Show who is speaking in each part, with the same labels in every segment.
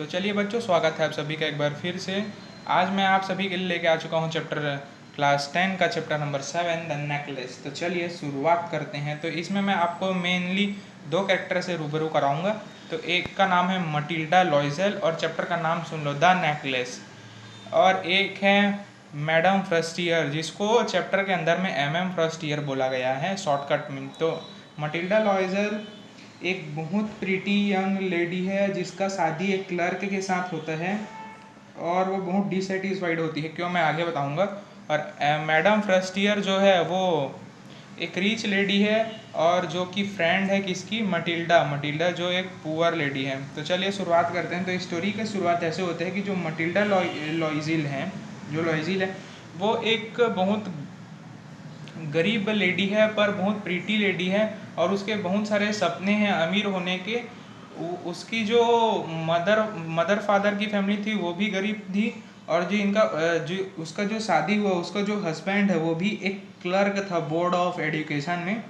Speaker 1: तो चलिए बच्चों, स्वागत है आप सभी का एक बार फिर से। आज मैं आप सभी के लिए लेके आ चुका हूँ चैप्टर क्लास 10 का चैप्टर नंबर 7 द नेकलेस। तो चलिए शुरुआत करते हैं। तो इसमें मैं आपको मेनली दो कैरेक्टर से रूबरू कराऊंगा। तो एक का नाम है मटिल्डा लॉइजल और चैप्टर का नाम सुन लो, द नेकलेस। और एक है मैडम फ्रस्टियर, जिसको चैप्टर के अंदर में MM फ्रस्टियर बोला गया है शॉर्टकट में। तो मटिल्डा लॉइजल एक बहुत प्रीटी यंग लेडी है जिसका शादी एक क्लर्क के साथ होता है और वो बहुत डिससेटिस्फाइड होती है। क्यों, मैं आगे बताऊंगा। और मैडम फ्रस्टियर जो है वो एक रिच लेडी है और जो कि फ्रेंड है किसकी, मटिल्डा। मटिल्डा जो एक पुअर लेडी है। तो चलिए शुरुआत करते हैं। तो स्टोरी की शुरुआत ऐसे होते हैं कि जो मटिल्डा लॉइजिल है, जो लॉइजिल है वो एक बहुत गरीब लेडी है पर बहुत प्रीटी लेडी है और उसके बहुत सारे सपने हैं अमीर होने के। उसकी जो मदर फादर की फैमिली थी वो भी गरीब थी और जो उसका जो शादी हुआ, उसका जो हस्बैंड है वो भी एक क्लर्क था बोर्ड ऑफ एजुकेशन में।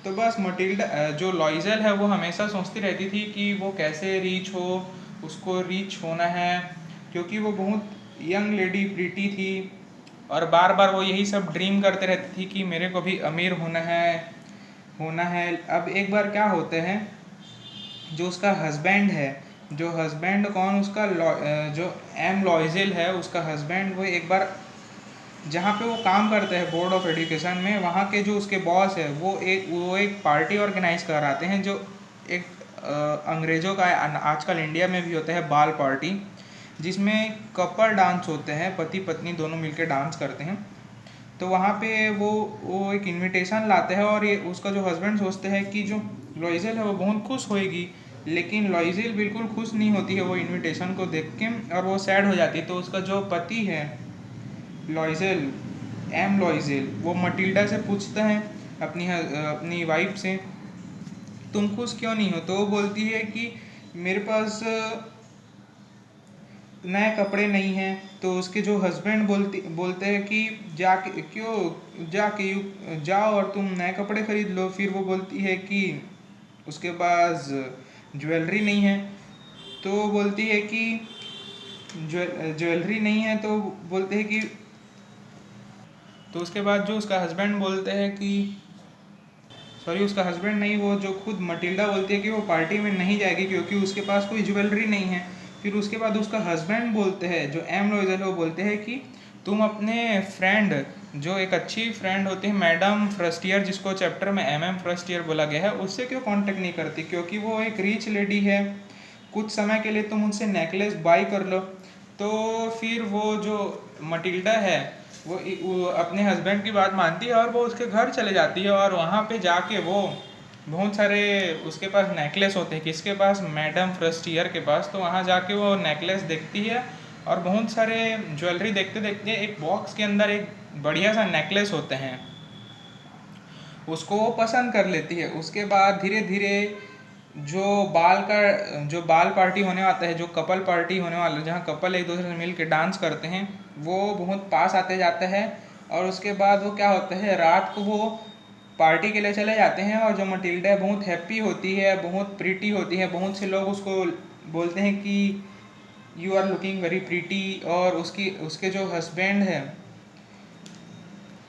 Speaker 1: तो बस मटिल्डा जो लॉइजल है वो हमेशा सोचती रहती थी कि वो कैसे रीच हो, उसको रीच होना है, क्योंकि वो बहुत यंग लेडी प्रीटी थी और बार बार वो यही सब ड्रीम करते रहती थी कि मेरे को भी अमीर होना है। अब एक बार क्या होते हैं, जो उसका हस्बैंड है, जो हस्बैंड कौन, उसका जो एम लॉइजिल है उसका हस्बैंड, वो एक बार जहाँ पे वो काम करते हैं बोर्ड ऑफ एजुकेशन में, वहाँ के जो उसके बॉस है वो एक पार्टी ऑर्गेनाइज कराते हैं, जो एक अंग्रेज़ों का आजकल इंडिया में भी होता है बाल पार्टी, जिसमें कपल डांस होते हैं, पति पत्नी दोनों मिलकर डांस करते हैं। तो वहाँ पे वो एक इनविटेशन लाते हैं और ये उसका जो हस्बैंड सोचते हैं कि जो लॉइजल है वो बहुत खुश होएगी, लेकिन लॉइजल बिल्कुल खुश नहीं होती है वो इनविटेशन को देख के और वो सैड हो जाती है। तो उसका जो पति है लॉइजल, एम लॉइजल, वो मटिल्डा से पूछता है अपनी वाइफ से, तुम खुश क्यों नहीं हो? तो वो बोलती है कि मेरे पास नए कपड़े नहीं हैं। तो उसके जो हस्बैंड बोलते हैं कि जाके क्यों जाओ और तुम नए कपड़े खरीद लो। फिर वो बोलती है कि उसके पास ज्वेलरी नहीं है। तो वो बोलती है कि ज्वेलरी नहीं है, तो बोलते हैं कि, तो उसके बाद जो उसका हस्बैंड बोलते हैं कि, सॉरी उसका हस्बैंड नहीं, वो जो खुद मटिल्डा बोलती है कि वो पार्टी में नहीं जाएगी क्योंकि उसके पास कोई ज्वेलरी नहीं है। फिर उसके बाद उसका हस्बैंड बोलते हैं, जो एम लॉइजल, वो बोलते हैं कि तुम अपने फ्रेंड, जो एक अच्छी फ्रेंड होती है मैडम फ्रस्टियर, जिसको चैप्टर में MM फ्रस्टियर बोला गया है, उससे क्यों कांटेक्ट नहीं करती, क्योंकि वो एक रिच लेडी है, कुछ समय के लिए तुम उनसे नेकलेस बाई कर लो। तो फिर वो जो मटिल्डा है वो अपने हस्बैंड की बात मानती है और वो उसके घर चले जाती है और वहाँ पे जाके वो बहुत सारे उसके पास नेकलेस होते हैं, किसके पास, मैडम फ्रस्टियर के पास। तो वहाँ जाके वो नेकलेस देखती है और बहुत सारे ज्वेलरी देखते देखते एक बॉक्स के अंदर एक बढ़िया सा नेकलेस होते हैं, उसको वो पसंद कर लेती है। उसके बाद धीरे धीरे जो बाल पार्टी होने वाला है, जो कपल पार्टी होने वाला है, जहाँ कपल एक दूसरे से मिल के डांस करते हैं, वो बहुत पास आते जाते हैं। और उसके बाद वो क्या होता है, रात को वो पार्टी के लिए चले जाते हैं और जो मटिल्डा बहुत हैप्पी होती है, बहुत प्रीटी होती है, बहुत से लोग उसको बोलते हैं कि you are looking very pretty. और उसके जो हस्बैंड है,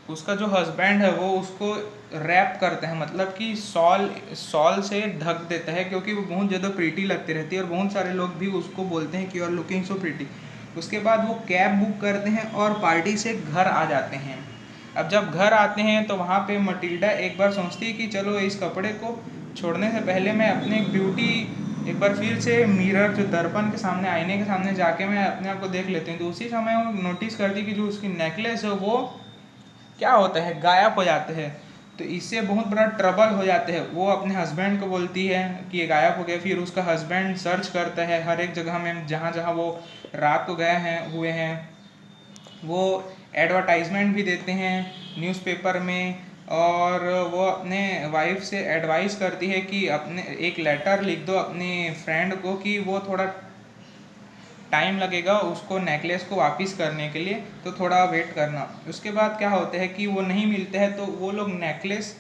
Speaker 1: उसका जो हस्बैंड है वो उसको रैप करते हैं, मतलब कि सॉल से ढक देता है, क्योंकि वो बहुत ज़्यादा प्रीटी लगती रहती है और बहुत सारे लोग भी उसको बोलते हैं कि you are looking so pretty. उसके बाद वो कैब बुक करते हैं और पार्टी से घर आ जाते हैं। अब जब घर आते हैं तो वहाँ पे मटिल्डा एक बार सोचती है कि चलो इस कपड़े को छोड़ने से पहले मैं अपने ब्यूटी एक बार फिर से मिरर, जो दर्पण के सामने, आईने के सामने जाके मैं अपने आप को देख लेती हूँ। तो उसी समय वो नोटिस करती है कि जो उसकी नेकलेस है वो क्या होता है, गायब हो जाते हैं। तो इससे बहुत बड़ा ट्रबल हो जाते हैं। वो अपने हस्बैंड को बोलती है कि ये गायब हो गया। फिर उसका हस्बैंड सर्च करता है हर एक जगह में जहाँ जहाँ वो रात को हुए हैं। वो एडवर्टाइजमेंट भी देते हैं न्यूज़पेपर में और वो अपने वाइफ से एडवाइस करती है कि अपने एक लेटर लिख दो अपने फ्रेंड को कि वो थोड़ा टाइम लगेगा उसको नेकलेस को वापस करने के लिए, तो थोड़ा वेट करना। उसके बाद क्या होता है कि वो नहीं मिलते हैं, तो वो लोग नेकलेस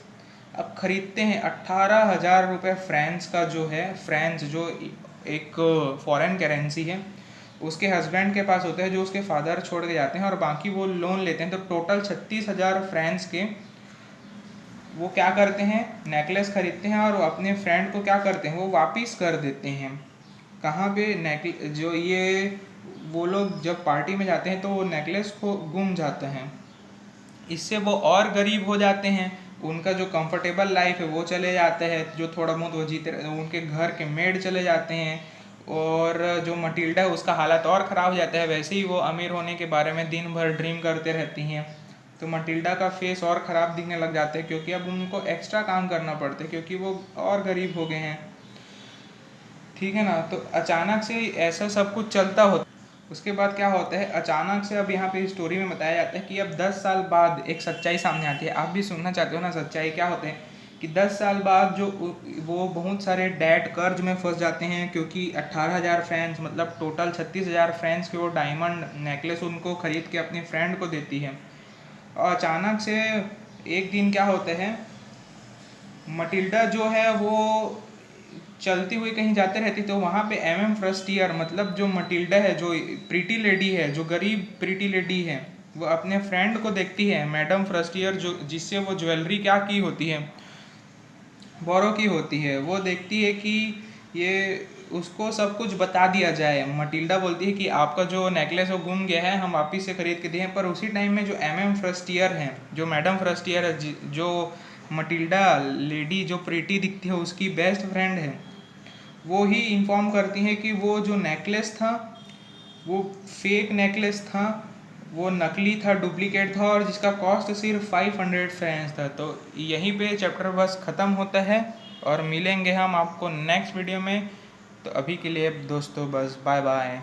Speaker 1: अब खरीदते हैं 18,000 रुपये फ्रांस का, जो है फ्रांस जो एक फॉरेन करेंसी है, उसके हस्बैंड के पास होता है जो उसके फादर छोड़ के जाते हैं, और बाकी वो लोन लेते हैं। तो टोटल 36,000 फ्रेंड्स के वो क्या करते हैं, नेकलेस खरीदते हैं और वो अपने फ्रेंड को क्या करते हैं, वो वापस कर देते हैं। कहाँ पे, जो ये वो लोग जब पार्टी में जाते हैं तो वो नेकलेस को गुम जाता है। इससे वो और गरीब हो जाते हैं, उनका जो कंफर्टेबल लाइफ है वो चले जाते हैं, जो थोड़ा बहुत वो जीते, उनके घर के मेड चले जाते हैं, और जो मटिल्डा है उसका हालत और ख़राब हो जाता है। वैसे ही वो अमीर होने के बारे में दिन भर ड्रीम करते रहती हैं, तो मटिल्डा का फेस और ख़राब दिखने लग जाते हैं, क्योंकि अब उनको एक्स्ट्रा काम करना पड़ता है क्योंकि वो और गरीब हो गए हैं। ठीक है ना। तो अचानक से ऐसा सब कुछ चलता होता, उसके बाद क्या होता है, अचानक से अब यहाँ पे स्टोरी में बताया जाता है कि अब 10 साल बाद एक सच्चाई सामने आती है। आप भी सुनना चाहते हो ना सच्चाई क्या होते हैं, कि 10 साल बाद जो वो बहुत सारे डेट कर्ज में फंस जाते हैं, क्योंकि 18,000 फैंस, मतलब टोटल 36,000 फैंस के वो डायमंड नेकलेस उनको खरीद के अपने फ्रेंड को देती है। और अचानक से एक दिन क्या होता है, मटिल्डा जो है वो चलती हुई कहीं जाते रहती, तो वहाँ पे एमएम फ्रस्टियर, मतलब जो मटिल्डा है, जो प्रीटी लेडी है, जो गरीब प्रीटी लेडी है, वो अपने फ्रेंड को देखती है, मैडम फ्रस्टियर, जो जिससे वो ज्वेलरी क्या की होती है, बोरो की होती है। वो देखती है कि ये उसको सब कुछ बता दिया जाए। मटिल्डा बोलती है कि आपका जो नेकलेस वो गुम गया है, हम वापिस से खरीद के दिए हैं। पर उसी टाइम में जो एमएम फ्रस्टियर हैं, जो मैडम फ्रस्टियर है, जो मटिल्डा लेडी जो प्रीटी दिखती है उसकी बेस्ट फ्रेंड है, वो ही इन्फॉर्म करती हैं कि वो जो नेकलेस था वो फेक नेकलेस था, वो नकली था, डुप्लीकेट था, और जिसका कॉस्ट सिर्फ 500 फ्रेंच था। तो यहीं पे चैप्टर बस ख़त्म होता है, और मिलेंगे हम आपको नेक्स्ट वीडियो में। तो अभी के लिए दोस्तों बस बाय बाय।